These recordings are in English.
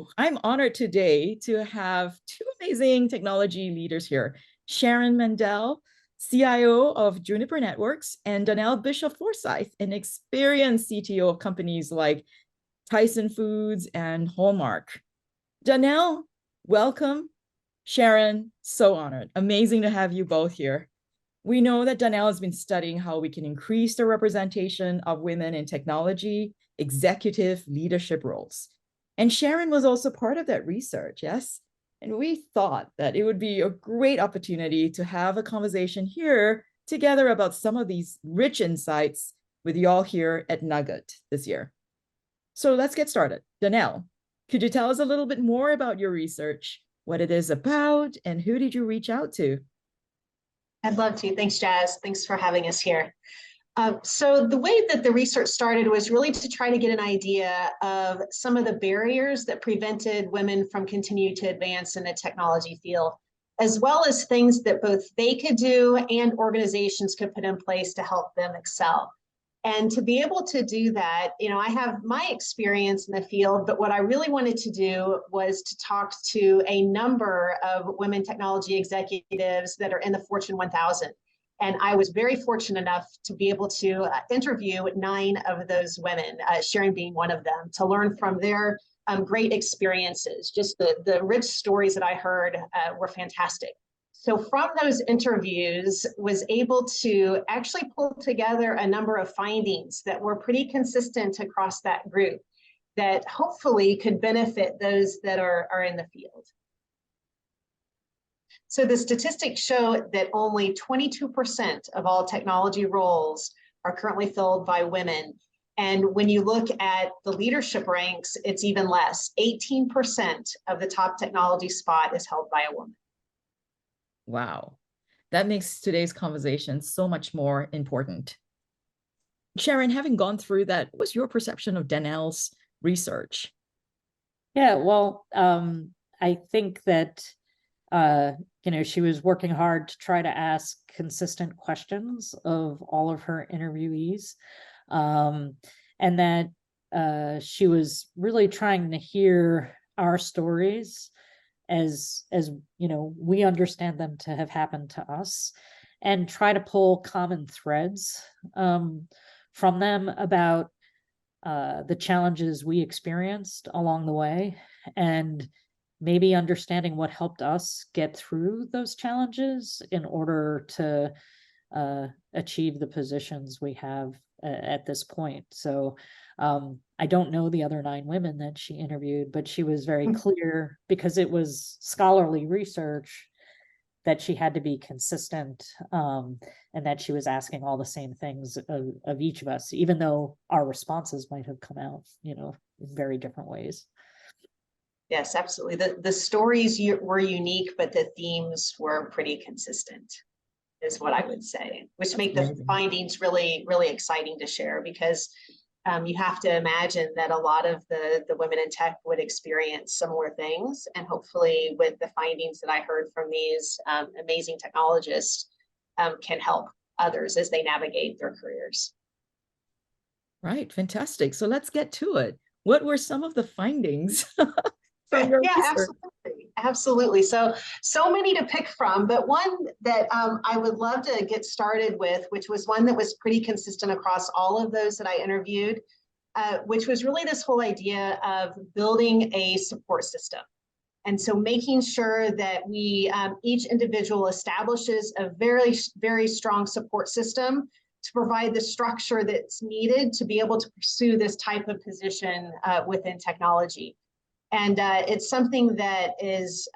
So I'm honored today to have two amazing technology leaders here, Sharon Mandell, CIO of Juniper Networks, and Danyel Bischof-Forsyth, an experienced CTO of companies like Tyson Foods and Hallmark. Danyel, welcome. Sharon, so honored. Amazing to have you both here. We know that Danyel has been studying how we can increase the representation of women in technology, executive leadership roles. And Sharon was also part of that research, yes? And we thought that it would be a great opportunity to have a conversation here together about some of these rich insights with y'all here at NUGGET this year. So let's get started. Danyel, could you tell us a little bit more about your research, what it is about, and who did you reach out to? I'd love to. Thanks, Jas. Thanks for having us here. So the way that the research started was really to try to get an idea of some of the barriers that prevented women from continuing to advance in the technology field, as well as things that both they could do and organizations could put in place to help them excel. And to be able to do that, I have my experience in the field, but what I really wanted to do was to talk to a number of women technology executives that are in the Fortune 1000. And I was very fortunate enough to be able to interview 9 of those women, Sharon being one of them, to learn from their great experiences. Just the rich stories that I heard were fantastic. So from those interviews, was able to actually pull together a number of findings that were pretty consistent across that group that hopefully could benefit those that are in the field. So the statistics show that only 22% of all technology roles are currently filled by women. And when you look at the leadership ranks, it's even less. 18% of the top technology spot is held by a woman. Wow, that makes today's conversation so much more important. Sharon, having gone through that, what's your perception of Danyel's research? Yeah, well, I think that, she was working hard to try to ask consistent questions of all of her interviewees, and that she was really trying to hear our stories as we understand them to have happened to us, and try to pull common threads from them about the challenges we experienced along the way, and maybe understanding what helped us get through those challenges in order to achieve the positions we have at this point. So I don't know the other 9 women that she interviewed, but she was very clear, because it was scholarly research, that she had to be consistent, and that she was asking all the same things of each of us, even though our responses might have come out, in very different ways. Yes, absolutely. The stories were unique, but the themes were pretty consistent, is what I would say, which make the findings really, really exciting to share, because you have to imagine that a lot of the women in tech would experience similar things. And hopefully with the findings that I heard from these amazing technologists can help others as they navigate their careers. Right, fantastic. So let's get to it. What were some of the findings from your research? Absolutely. So many to pick from, but one that I would love to get started with, which was one that was pretty consistent across all of those that I interviewed, which was really this whole idea of building a support system. And so making sure that we, each individual establishes a very, very strong support system to provide the structure that's needed to be able to pursue this type of position within technology. And it's something that is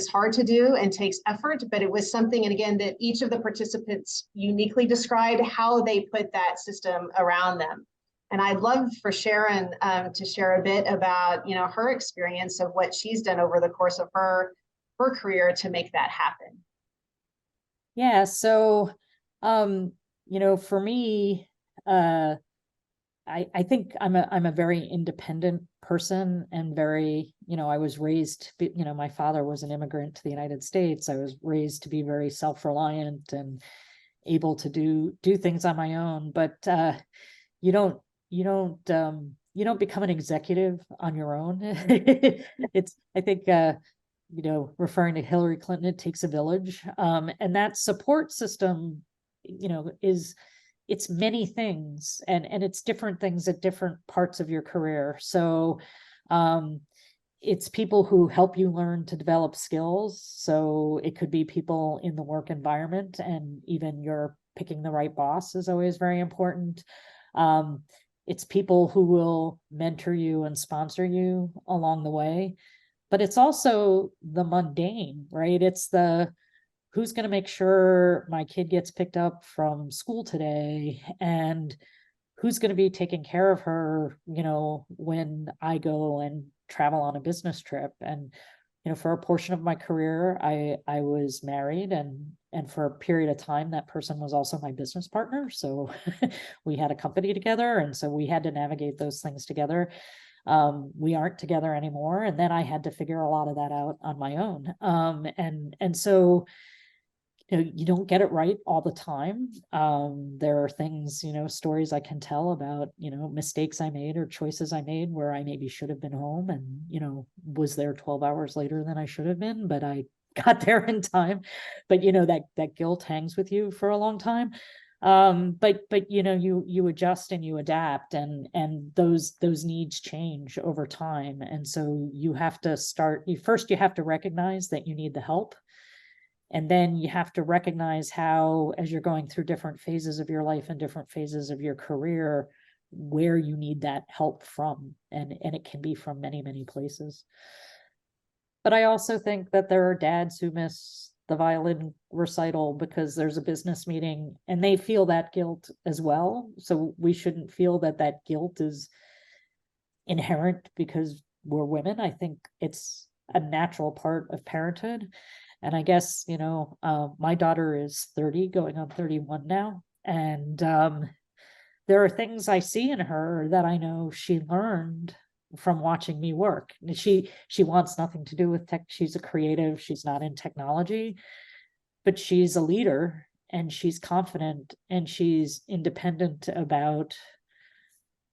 hard to do and takes effort, but it was something, and again, that each of the participants uniquely described how they put that system around them. And I'd love for Sharon to share a bit about, her experience of what she's done over the course of her career to make that happen. Yeah, so, for me, I think I'm a very independent person, and very, I was raised, my father was an immigrant to the United States. I was raised to be very self-reliant and able to do things on my own. But you don't you don't become an executive on your own. It's, I think, referring to Hillary Clinton, it takes a village. And that support system, it's many things, and it's different things at different parts of your career. So it's people who help you learn to develop skills. So it could be people in the work environment, and even your picking the right boss is always very important. It's people who will mentor you and sponsor you along the way. But it's also the mundane, right? It's the, who's going to make sure my kid gets picked up from school today, and who's going to be taking care of her, when I go and travel on a business trip. And for a portion of my career, I was married, and for a period of time that person was also my business partner. So we had a company together, and so we had to navigate those things together. We aren't together anymore, and then I had to figure a lot of that out on my own. And so you don't get it right all the time. There are things, stories I can tell about, mistakes I made or choices I made where I maybe should have been home, and, was there 12 hours later than I should have been, but I got there in time. But, that guilt hangs with you for a long time. But you adjust and you adapt, and those needs change over time. And so you have to you have to recognize that you need the help. And then you have to recognize how, as you're going through different phases of your life and different phases of your career, where you need that help from. And it can be from many, many places. But I also think that there are dads who miss the violin recital because there's a business meeting, and they feel that guilt as well. So we shouldn't feel that guilt is inherent because we're women. I think it's a natural part of parenthood. And I guess, my daughter is 30, going on 31 now. And there are things I see in her that I know she learned from watching me work. She wants nothing to do with tech. She's a creative. She's not in technology, but she's a leader, and she's confident, and she's independent about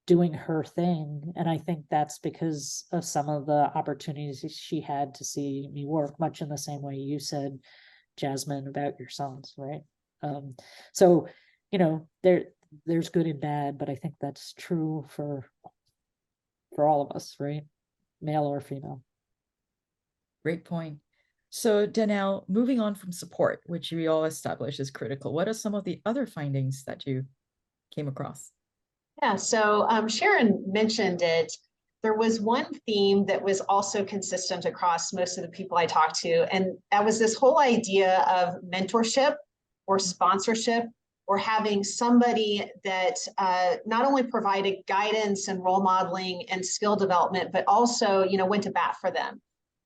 doing her thing. And I think that's because of some of the opportunities she had to see me work, much in the same way you said, Jasmine, about your sons, right? So, there's good and bad, but I think that's true for all of us, right? Male or female. Great point. So Danyel, moving on from support, which we all established is critical, what are some of the other findings that you came across? Yeah, so Sharon mentioned it. There was one theme that was also consistent across most of the people I talked to, and that was this whole idea of mentorship or sponsorship, or having somebody that not only provided guidance and role modeling and skill development, but also, went to bat for them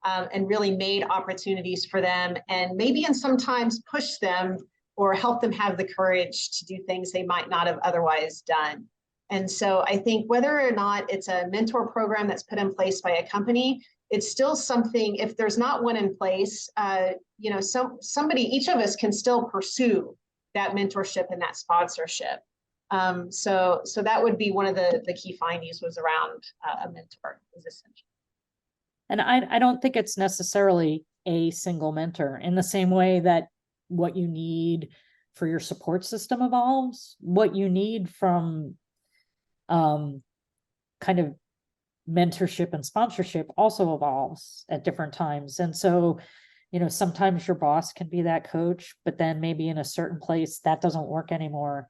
and really made opportunities for them, and maybe and sometimes pushed them or helped them have the courage to do things they might not have otherwise done. And so I think whether or not it's a mentor program that's put in place by a company, it's still something, if there's not one in place, somebody, each of us can still pursue that mentorship and that sponsorship. So that would be one of the key findings, was around a mentor is essential. And I don't think it's necessarily a single mentor, in the same way that what you need for your support system evolves, what you need from kind of mentorship and sponsorship also evolves at different times. And so, sometimes your boss can be that coach, but then maybe in a certain place that doesn't work anymore,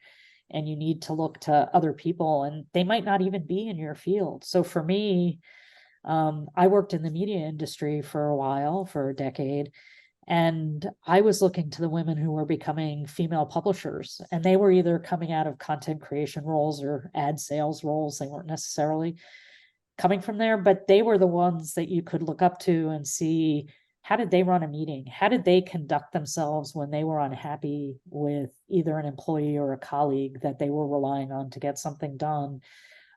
and you need to look to other people, and they might not even be in your field. So for me, I worked in the media industry for a while, for a decade, and I was looking to the women who were becoming female publishers, and they were either coming out of content creation roles or ad sales roles. They weren't necessarily coming from there, but they were the ones that you could look up to and see, how did they run a meeting? How did they conduct themselves when they were unhappy with either an employee or a colleague that they were relying on to get something done?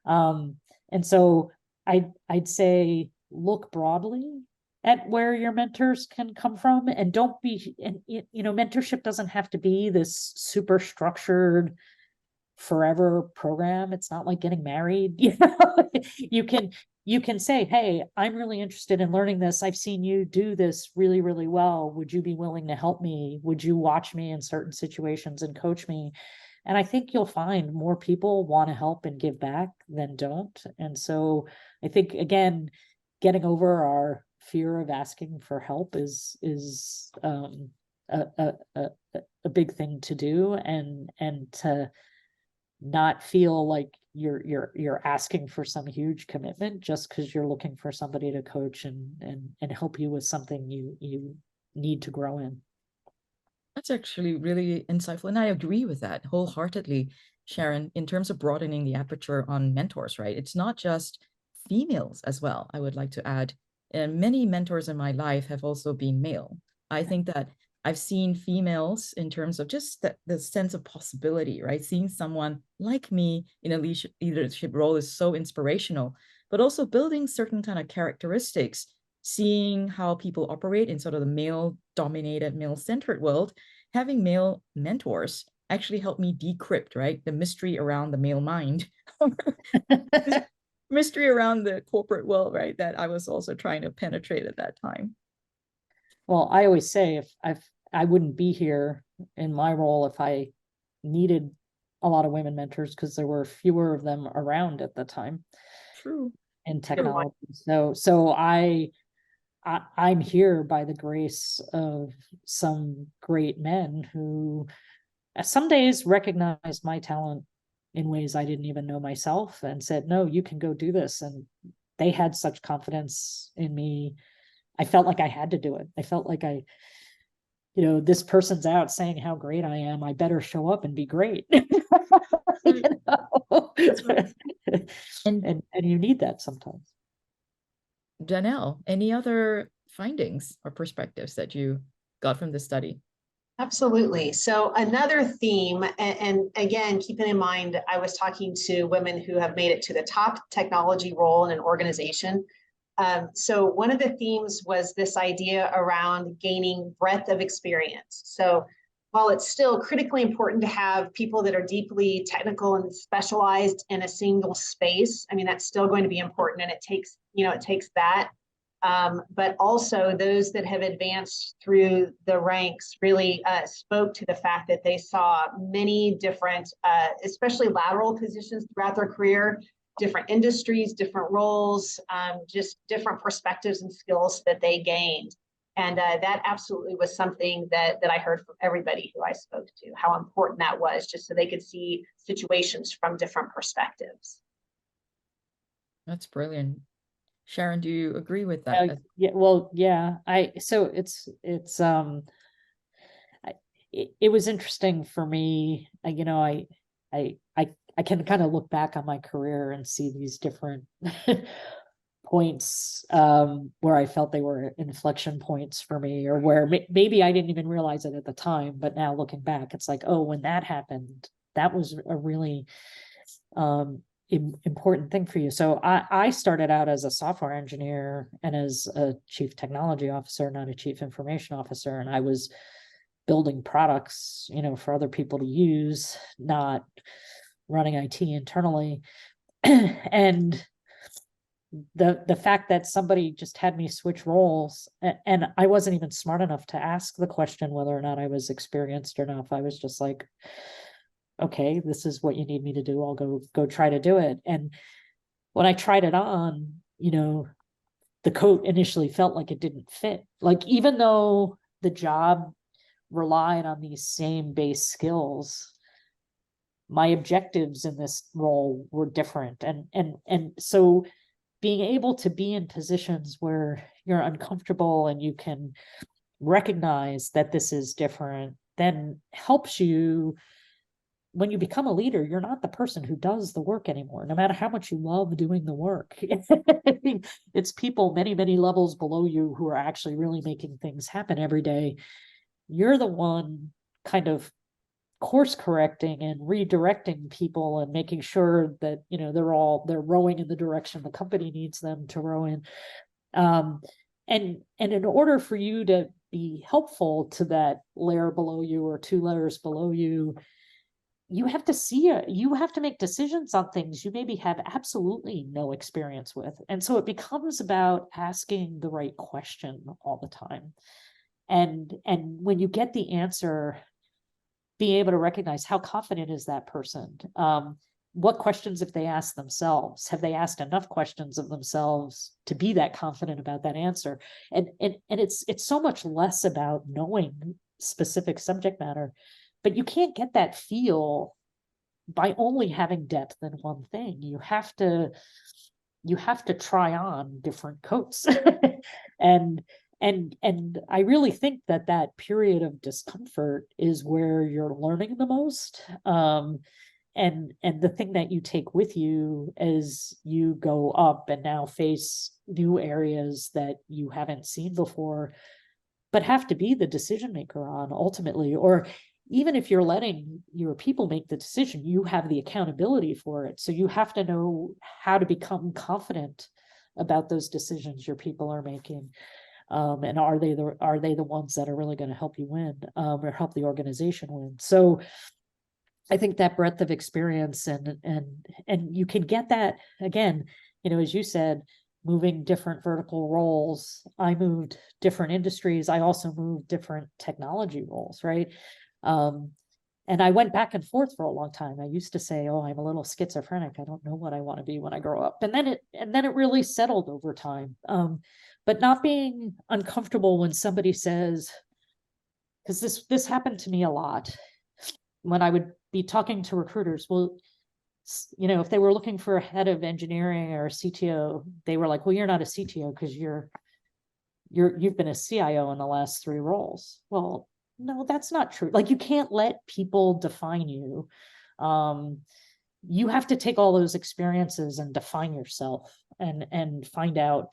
And so I'd say look broadly at where your mentors can come from, and don't be, and mentorship doesn't have to be this super structured forever program. It's not like getting married. You know, you can say, hey, I'm really interested in learning this. I've seen you do this really, really well. Would you be willing to help me? Would you watch me in certain situations and coach me? And I think you'll find more people want to help and give back than don't. And so I think, again, getting over our fear of asking for help is a big thing to do, and to not feel like you're asking for some huge commitment just because you're looking for somebody to coach and help you with something you need to grow in. That's actually really insightful. And I agree with that wholeheartedly, Sharon, in terms of broadening the aperture on mentors, right? It's not just females as well, I would like to add. And many mentors in my life have also been male. I think that I've seen females in terms of just the sense of possibility, right? Seeing someone like me in a leadership role is so inspirational, but also building certain kind of characteristics, seeing how people operate in sort of the male dominated, male centered world, having male mentors actually helped me decrypt, right? The mystery around the male mind, mystery around the corporate world, right? That I was also trying to penetrate at that time. Well, I always say I wouldn't be here in my role if I needed a lot of women mentors, because there were fewer of them around at the time True. in technology. So I'm here by the grace of some great men who some days recognized my talent in ways I didn't even know myself and said, no, you can go do this. And they had such confidence in me. I felt like I had to do it. I felt like this person's out saying how great I am. I better show up and be great. You know? Right. And you need that sometimes. Danyel, any other findings or perspectives that you got from the study? Absolutely. So another theme, and again, keeping in mind, I was talking to women who have made it to the top technology role in an organization. So one of the themes was this idea around gaining breadth of experience. So while it's still critically important to have people that are deeply technical and specialized in a single space, I mean, that's still going to be important, and it takes that. But also those that have advanced through the ranks really spoke to the fact that they saw many different, especially lateral positions throughout their career, different industries, different roles, just different perspectives and skills that they gained. And that absolutely was something that I heard from everybody who I spoke to, how important that was, just so they could see situations from different perspectives. That's brilliant. Sharon, do you agree with that? Yeah, well, yeah. It was interesting for me. I can kind of look back on my career and see these different points where I felt they were inflection points for me, or where maybe I didn't even realize it at the time, but now looking back, it's like, oh, when that happened, that was a really important thing for you. So I started out as a software engineer and as a chief technology officer, not a chief information officer, and I was building products, for other people to use, not running IT internally. And the fact that somebody just had me switch roles, and I wasn't even smart enough to ask the question whether or not I was experienced enough. I was just like, okay, this is what you need me to do. I'll go try to do it. And when I tried it on, the coat initially felt like it didn't fit. Like, even though the job relied on these same base skills, my objectives in this role were different. And so being able to be in positions where you're uncomfortable and you can recognize that this is different then helps you. When you become a leader, you're not the person who does the work anymore, no matter how much you love doing the work. It's people many, many levels below you who are actually really making things happen every day. You're the one kind of course correcting and redirecting people and making sure that they're rowing in the direction the company needs them to row in. And in order for you to be helpful to that layer below you or two layers below you, you have to see it. You have to make decisions on things you maybe have absolutely no experience with. And so it becomes about asking the right question all the time. And when you get the answer, being able to recognize how confident is that person. What questions have they asked themselves? Have they asked enough questions of themselves to be that confident about that answer? And it's so much less about knowing specific subject matter, but you can't get that feel by only having depth in one thing. You have to try on different coats. and I really think that period of discomfort is where you're learning the most. And the thing that you take with you as you go up and now face new areas that you haven't seen before, but have to be the decision maker on ultimately. Or even if you're letting your people make the decision, you have the accountability for it. So you have to know how to become confident about those decisions your people are making. And are they the ones that are really going to help you win, or help the organization win? So I think that breadth of experience and you can get that again, as you said, moving different vertical roles. I moved different industries. I also moved different technology roles, right? And I went back and forth for a long time. I used to say, "Oh, I'm a little schizophrenic. I don't know what I want to be when I grow up." And then it really settled over time. But not being uncomfortable when somebody says, because this happened to me a lot when I would be talking to recruiters. Well, if they were looking for a head of engineering or a CTO, they were like, "Well, you're not a CTO because you've been a CIO in the last 3 roles." Well, no, that's not true. Like, you can't let people define you. You have to take all those experiences and define yourself and find out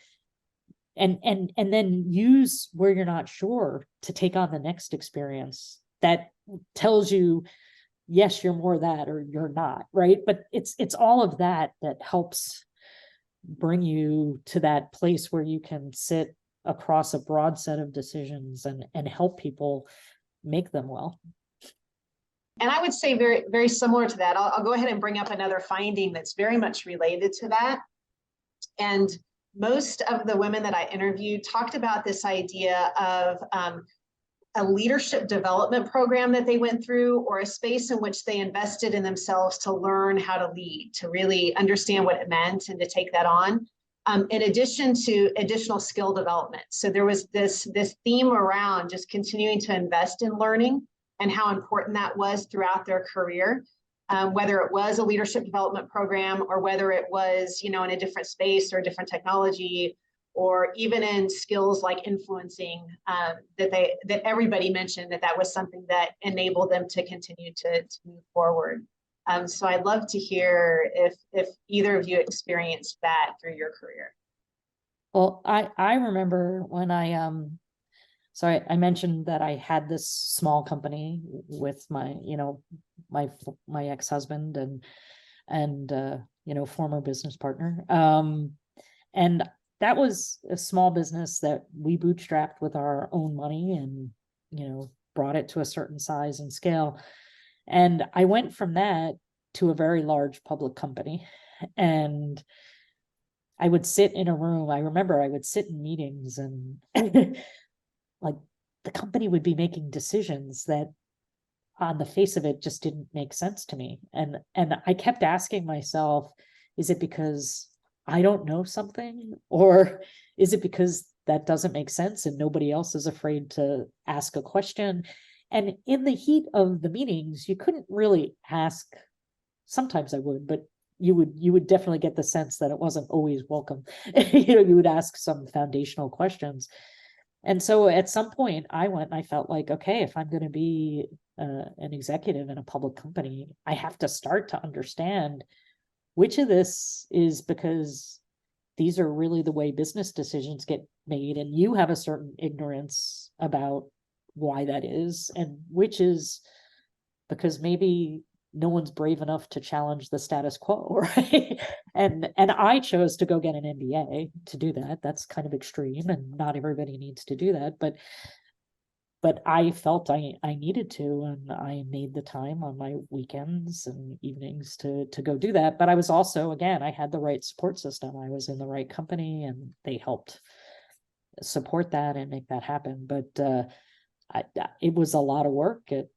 and then use where you're not sure to take on the next experience that tells you, yes, you're more that or you're not, right? But it's all of that helps bring you to that place where you can sit across a broad set of decisions and help people make them well. And I would say very, very similar to that. I'll go ahead and bring up another finding that's very much related to that. And most of the women that I interviewed talked about this idea of a leadership development program that they went through, or a space in which they invested in themselves to learn how to lead, to really understand what it meant and to take that on, in addition to additional skill development. So there was this theme around just continuing to invest in learning and how important that was throughout their career, whether it was a leadership development program or whether it was, in a different space or a different technology, or even in skills like influencing, that everybody mentioned that was something that enabled them to continue to move forward. So I'd love to hear if either of you experienced that through your career. Well, I remember when so I mentioned that I had this small company with my, my ex-husband and former business partner. And that was a small business that we bootstrapped with our own money and, brought it to a certain size and scale. And I went from that to a very large public company. And I would sit in a room. I remember I would sit in meetings and like the company would be making decisions that on the face of it just didn't make sense to me. And I kept asking myself, is it because I don't know something, or is it because that doesn't make sense and nobody else is afraid to ask a question? And in the heat of the meetings, you couldn't really ask. Sometimes I would, but you would definitely get the sense that it wasn't always welcome. You would ask some foundational questions. And so at some point I went and I felt like, okay, if I'm going to be an executive in a public company, I have to start to understand which of this is because these are really the way business decisions get made, and you have a certain ignorance about why that is, and which is because maybe no one's brave enough to challenge the status quo, right? And I chose to go get an MBA to do that. That's kind of extreme, and not everybody needs to do that. But but I felt I needed to, and I made the time on my weekends and evenings to go do that. But I was also, again, I had the right support system. I was in the right company, and they helped support that and make that happen. But it was a lot of work at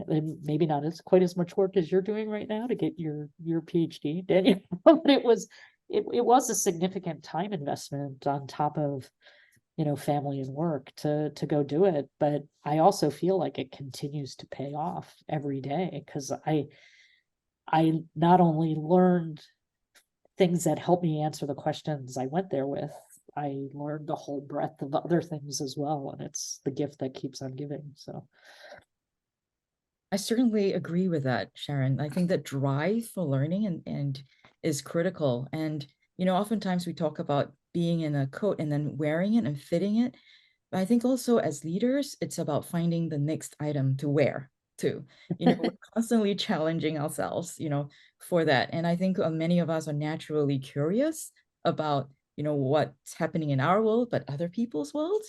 and maybe not as quite as much work as you're doing right now to get your PhD, Daniel. But it was a significant time investment on top of family and work to go do it. But I also feel like it continues to pay off every day, because I not only learned things that helped me answer the questions I went there with, I learned a whole breadth of other things as well, and it's the gift that keeps on giving. So I certainly agree with that, Sharon. I think that drive for learning and is critical. And oftentimes we talk about being in a coat and then wearing it and fitting it. But I think also as leaders, it's about finding the next item to wear too. We're constantly challenging ourselves, for that. And I think many of us are naturally curious about, what's happening in our world, but other people's worlds,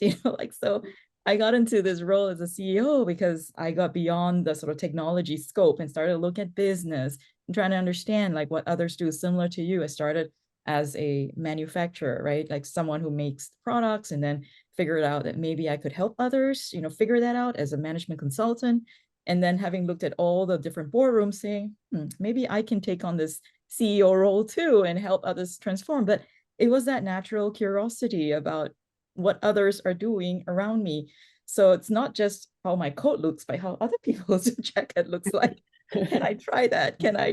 so I got into this role as a CEO because I got beyond the sort of technology scope and started to look at business and trying to understand like what others do similar to you. I started as a manufacturer, right? Like someone who makes products, and then figured out that maybe I could help others, figure that out as a management consultant. And then having looked at all the different boardrooms saying, maybe I can take on this CEO role too and help others transform. But it was that natural curiosity about what others are doing around me. So it's not just how my coat looks, but how other people's jacket looks like. Can I try that? Can I,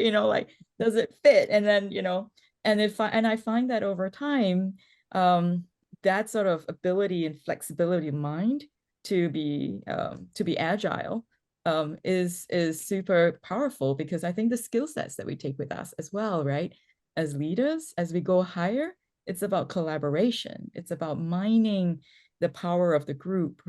does it fit? And then, and I find that over time, that sort of ability and flexibility of mind to be agile is super powerful, because I think the skill sets that we take with us as well, right? As leaders, as we go higher, it's about collaboration. It's about mining the power of the group.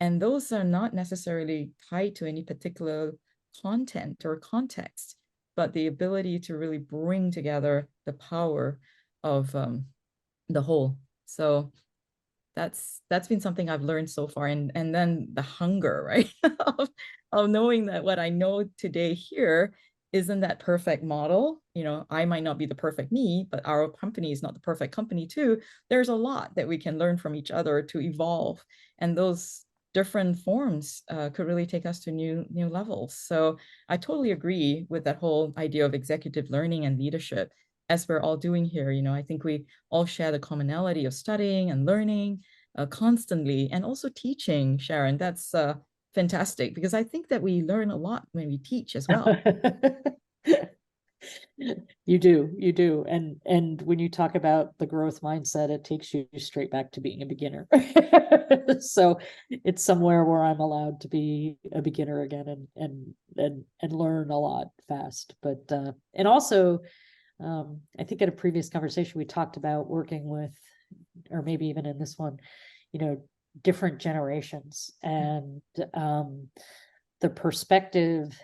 And those are not necessarily tied to any particular content or context, but the ability to really bring together the power of the whole. So that's been something I've learned so far. And then the hunger, right? of knowing that what I know today here isn't that perfect model. I might not be the perfect me, but our company is not the perfect company too. There's a lot that we can learn from each other to evolve. And those different forms could really take us to new levels. So I totally agree with that whole idea of executive learning and leadership, as we're all doing here. I think we all share the commonality of studying and learning constantly, and also teaching, Sharon. That's fantastic, because I think that we learn a lot when we teach as well. You do. And when you talk about the growth mindset, it takes you straight back to being a beginner. So it's somewhere where I'm allowed to be a beginner again and learn a lot fast. But and also I think in a previous conversation we talked about working with, or maybe even in this one, different generations, and the perspective.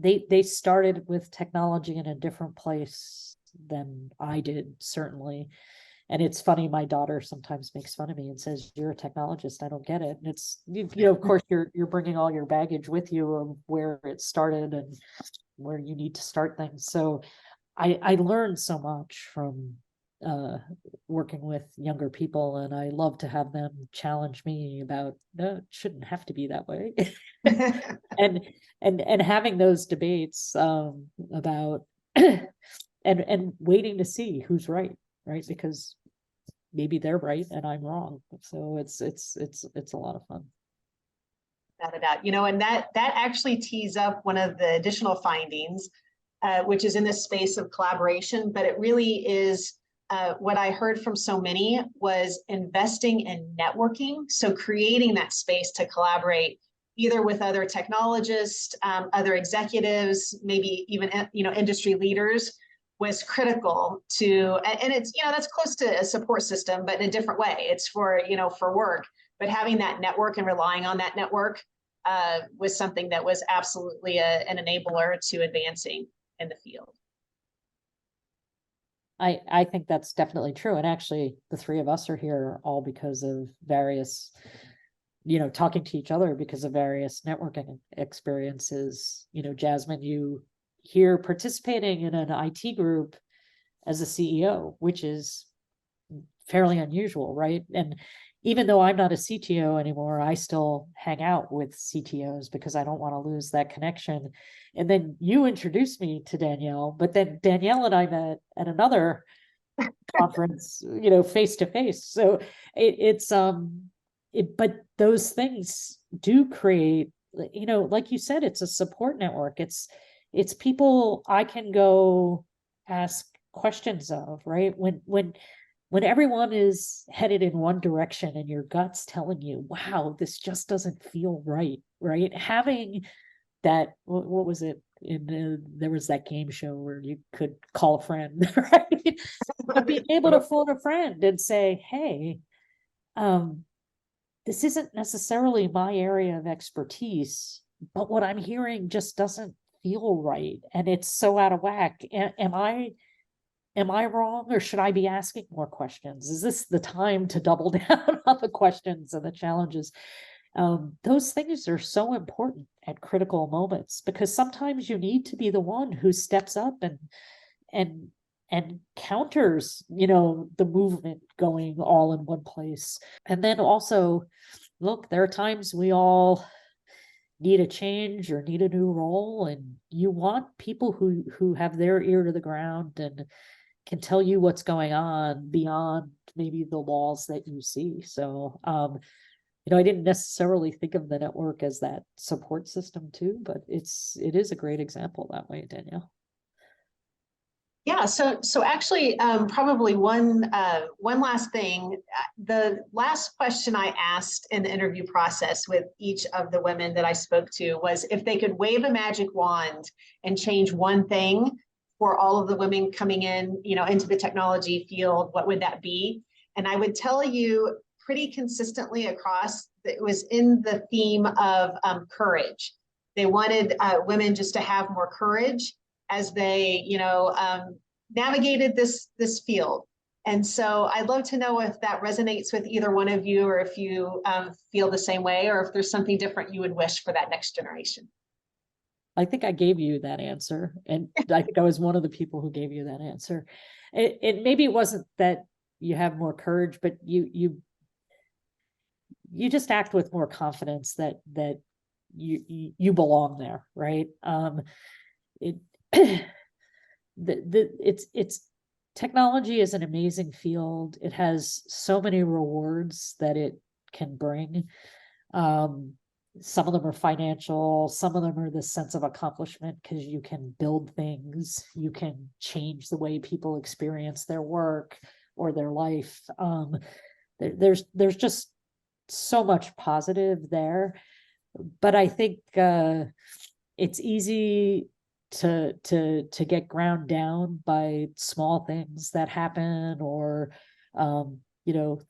They started with technology in a different place than I did, certainly. And it's funny, my daughter sometimes makes fun of me and says, "You're a technologist, I don't get it." And it's, of course, you're bringing all your baggage with you of where it started and where you need to start things. So I learned so much from working with younger people, and I love to have them challenge me about, no, it shouldn't have to be that way. and having those debates about and waiting to see who's right, because maybe they're right and I'm wrong. So it's a lot of fun. Without a doubt, and that actually tees up one of the additional findings, which is in this space of collaboration. But it really is what I heard from so many was investing in networking. So creating that space to collaborate, either with other technologists, other executives, maybe even industry leaders, was critical to. And it's that's close to a support system, but in a different way. It's for for work. But having that network and relying on that network was something that was absolutely an enabler to advancing in the field. I think that's definitely true. And actually, the three of us are here all because of various talking to each other because of various networking experiences. Jasmine, you here participating in an IT group as a CEO, which is fairly unusual, right? And even though I'm not a CTO anymore, I still hang out with CTOs because I don't want to lose that connection. And then you introduced me to Danyel, but then Danyel and I met at another conference, face to face. So but those things do create, like you said, it's a support network. It's people I can go ask questions of, right? When everyone is headed in one direction and your gut's telling you, wow, this just doesn't feel right, right? Having that, what was it? There was that game show where you could call a friend, right? But being able to phone a friend and say, hey, this isn't necessarily my area of expertise, but what I'm hearing just doesn't feel right. And it's so out of whack. Am I wrong, or should I be asking more questions? Is this the time to double down on the questions and the challenges? Those things are so important at critical moments, because sometimes you need to be the one who steps up and counters, the movement going all in one place. And then also, look, there are times we all need a change or need a new role, and you want people who have their ear to the ground and can tell you what's going on beyond maybe the walls that you see. So, I didn't necessarily think of the network as that support system too, but it is a great example that way, Danielle. Yeah, so actually, probably one last thing. The last question I asked in the interview process with each of the women that I spoke to was if they could wave a magic wand and change one thing for all of the women coming in, into the technology field, what would that be? And I would tell you pretty consistently across, it was in the theme of courage. They wanted women just to have more courage as they, navigated this field. And so I'd love to know if that resonates with either one of you, or if you feel the same way, or if there's something different you would wish for that next generation. I think I gave you that answer, and I think I was one of the people who gave you that answer. It maybe wasn't that you have more courage, but you just act with more confidence that you belong there, right? It's technology is an amazing field. It has so many rewards that it can bring. Some of them are financial, some of them are the sense of accomplishment, because you can build things, you can change the way people experience their work or their life. There's just so much positive there, but I think it's easy to get ground down by small things that happen, or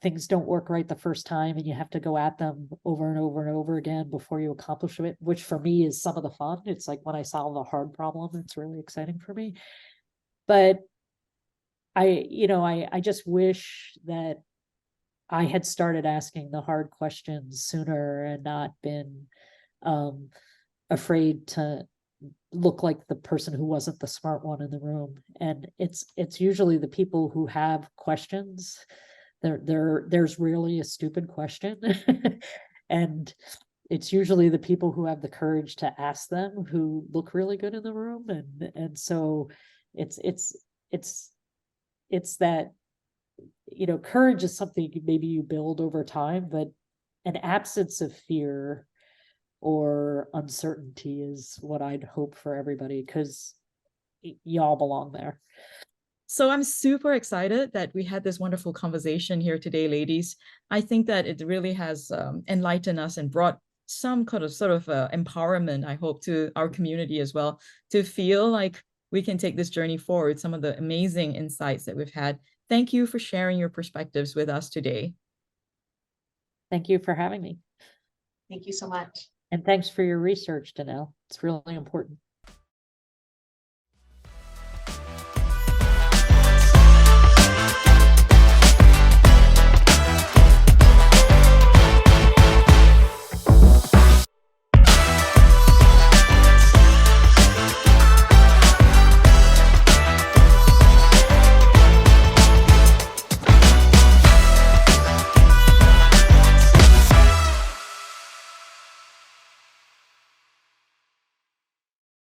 things don't work right the first time and you have to go at them over and over and over again before you accomplish it, which for me is some of the fun. It's like when I solve a hard problem, it's really exciting for me. But I just wish that I had started asking the hard questions sooner and not been afraid to look like the person who wasn't the smart one in the room. And it's usually the people who have questions. There's rarely a stupid question. And it's usually the people who have the courage to ask them who look really good in the room. And so it's that, courage is something maybe you build over time, but an absence of fear or uncertainty is what I'd hope for everybody, because y'all belong there. So I'm super excited that we had this wonderful conversation here today, ladies. I think that it really has enlightened us and brought some kind of sort of empowerment, I hope, to our community as well, to feel like we can take this journey forward, some of the amazing insights that we've had. Thank you for sharing your perspectives with us today. Thank you for having me. Thank you so much. And thanks for your research, Danyel. It's really important.